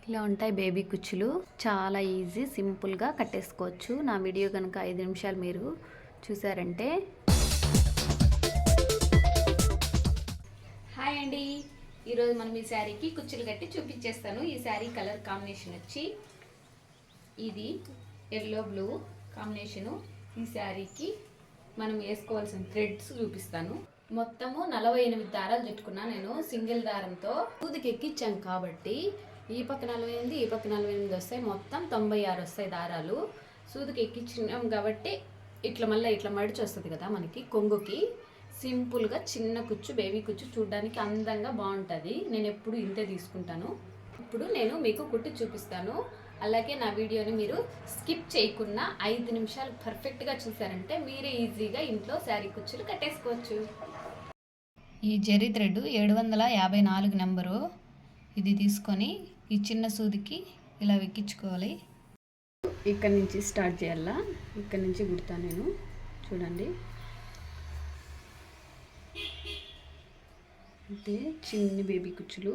ఇలా ఉంటాయి బేబీ కుచ్చులు. చాలా ఈజీ, సింపుల్గా కట్టేసుకోవచ్చు. నా వీడియో కనుక 5 నిమిషాలు మీరు చూసారంటే. హాయ్ అండి, ఈరోజు మనం ఈ శారీకి కుచ్చులు కట్టి చూపించేస్తాను. ఈ శారీ కలర్ కాంబినేషన్ వచ్చి ఇది ఎల్లో బ్లూ కాంబినేషను. ఈ శారీకి మనం వేసుకోవాల్సిన థ్రెడ్స్ చూపిస్తాను. మొత్తము 48 దారాలు చుట్టుకున్నా నేను సింగిల్ దారంతో. సూదికి ఎక్కించాం కాబట్టి ఈ పక్క 48 ఈ పక్క 48 వస్తాయి. మొత్తం 96 వస్తాయి దారాలు. సూదికి ఎక్కించినాం కాబట్టి ఇట్లా మళ్ళీ ఇట్లా మడిచి వస్తుంది కదా మనకి కొంగుకి. సింపుల్గా చిన్న కుచ్చు, బేబీ కుచ్చు, చూడడానికి అందంగా బాగుంటుంది. నేను ఎప్పుడు ఇంతే తీసుకుంటాను. ఇప్పుడు నేను మీకు కుట్టి చూపిస్తాను. అలాగే నా వీడియోని మీరు స్కిప్ చేయకుండా 5 నిమిషాలు పర్ఫెక్ట్గా చూసారంటే మీరే ఈజీగా ఇంట్లో శారీ కుచ్చులు కట్టేసుకోవచ్చు. ఈ జెర్రీ థ్రెడ్ 754 నెంబరు. ఇది తీసుకొని ఈ చిన్న సూదికి ఇలా వెక్కించుకోవాలి. ఇక్కడ నుంచి స్టార్ట్ చేయాలా. ఇక్కడ నుంచి కుడతాను నేను. చూడండి, అంటే చిన్న బేబీ కుచ్చులు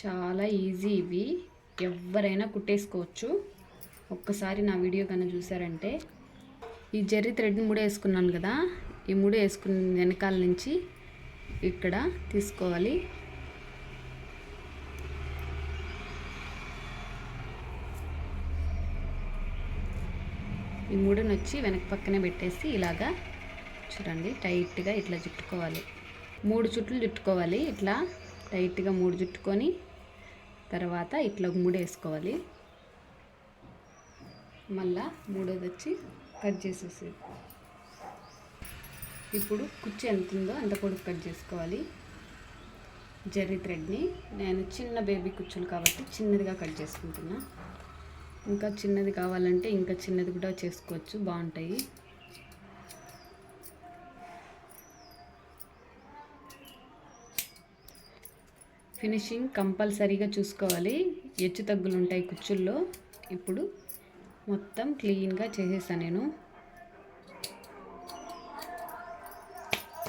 చాలా ఈజీ. ఇవి ఎవరైనా కుట్టేసుకోవచ్చు. ఒక్కసారి నా వీడియో కన్నా చూసారంటే. ఈ జెర్రీ థ్రెడ్ 3 వేసుకున్నాను కదా, ఈ 3 వేసుకున్న వెనకాల నుంచి ఇక్కడ తీసుకోవాలి. ఈ 3 వచ్చి వెనక పక్కనే పెట్టేసి ఇలాగా చూడండి టైట్గా ఇట్లా చుట్టుకోవాలి. 3 చుట్లు చుట్టుకోవాలి. ఇట్లా టైట్గా 3 చుట్టుకొని తర్వాత ఇట్లా 3 వేసుకోవాలి. మళ్ళా 3వది వచ్చి కట్ చేసేసి ఇప్పుడు కుచ్చు ఎంత ఉందో అంత పొడుగు కట్ చేసుకోవాలి. జెర్రీ థ్రెడ్ని నేను చిన్న బేబీ కుచ్చులు కాబట్టి చిన్నదిగా కట్ చేసుకుంటున్నా. ఇంకా చిన్నది కావాలంటే ఇంకా చిన్నది కూడా చేసుకోవచ్చు, బాగుంటాయి. ఫినిషింగ్ కంపల్సరీగా చూసుకోవాలి. హెచ్చు తగ్గులు ఉంటాయి కుచ్చుల్లో. ఇప్పుడు మొత్తం క్లీన్గా చేసేసాను నేను.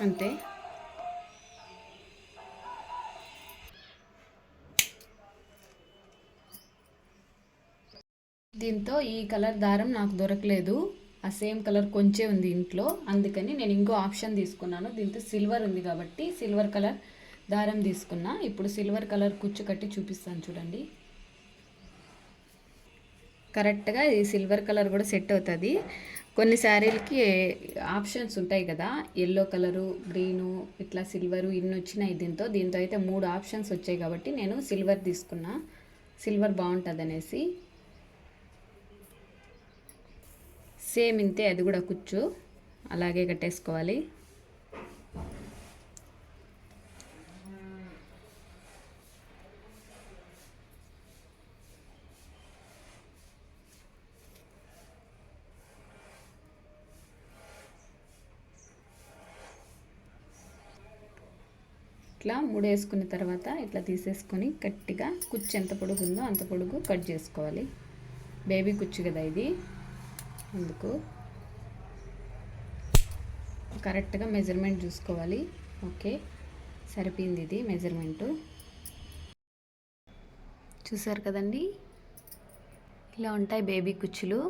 అంతే. దీంతో ఈ కలర్ దారం నాకు దొరకలేదు. ఆ సేమ్ కలర్ కొంచెం ఉంది ఇంట్లో, అందుకని నేను ఇంకో ఆప్షన్ తీసుకున్నాను. దీంతో సిల్వర్ ఉంది కాబట్టి సిల్వర్ కలర్ దారం తీసుకున్నా. ఇప్పుడు సిల్వర్ కలర్ కుచ్చు కట్టి చూపిస్తాను చూడండి. కరెక్ట్గా ఈ సిల్వర్ కలర్ కూడా సెట్ అవుతుంది. కొన్ని శారీలకి ఆప్షన్స్ ఉంటాయి కదా, ఎల్లో కలరు, గ్రీను, ఇట్లా సిల్వరు, ఇన్ని వచ్చినాయి. దీంతో అయితే 3 ఆప్షన్స్ వచ్చాయి కాబట్టి నేను సిల్వర్ తీసుకున్నా. సిల్వర్ బాగుంటుంది అనేసి. సేమ్ ఇంతే అది కూడా కుచ్చు అలాగే కట్టేసుకోవాలి. ఇట్లా 3 వేసుకున్న తర్వాత ఇట్లా తీసేసుకొని గట్టిగా కుచ్చు ఎంత పొడుగు ఉందో అంత పొడుగు కట్ చేసుకోవాలి. బేబీ కుచ్చు కదా ఇది, అందుకు కరెక్ట్గా మెజర్మెంట్ చూసుకోవాలి. ఓకే, సరిపోయింది ఇది మెజర్మెంటు. చూసారు కదండి, ఇలా ఉంటాయి బేబీ కుచ్చులు.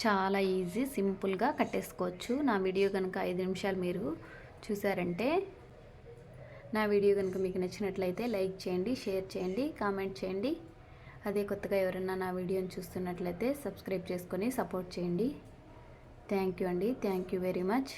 చాలా ఈజీ, సింపుల్గా కట్టేసుకోవచ్చు. నా వీడియో కనుక 5 నిమిషాలు మీరు చూసారంటే. నా వీడియో కనుక మీకు నచ్చినట్లయితే లైక్ చేయండి, షేర్ చేయండి, కామెంట్ చేయండి. అదే కొత్తగా ఎవరైనా నా వీడియోని చూస్తున్నట్లయితే సబ్స్క్రైబ్ చేసుకొని సపోర్ట్ చేయండి. థ్యాంక్ యూ అండి, థ్యాంక్ యూ వెరీ మచ్.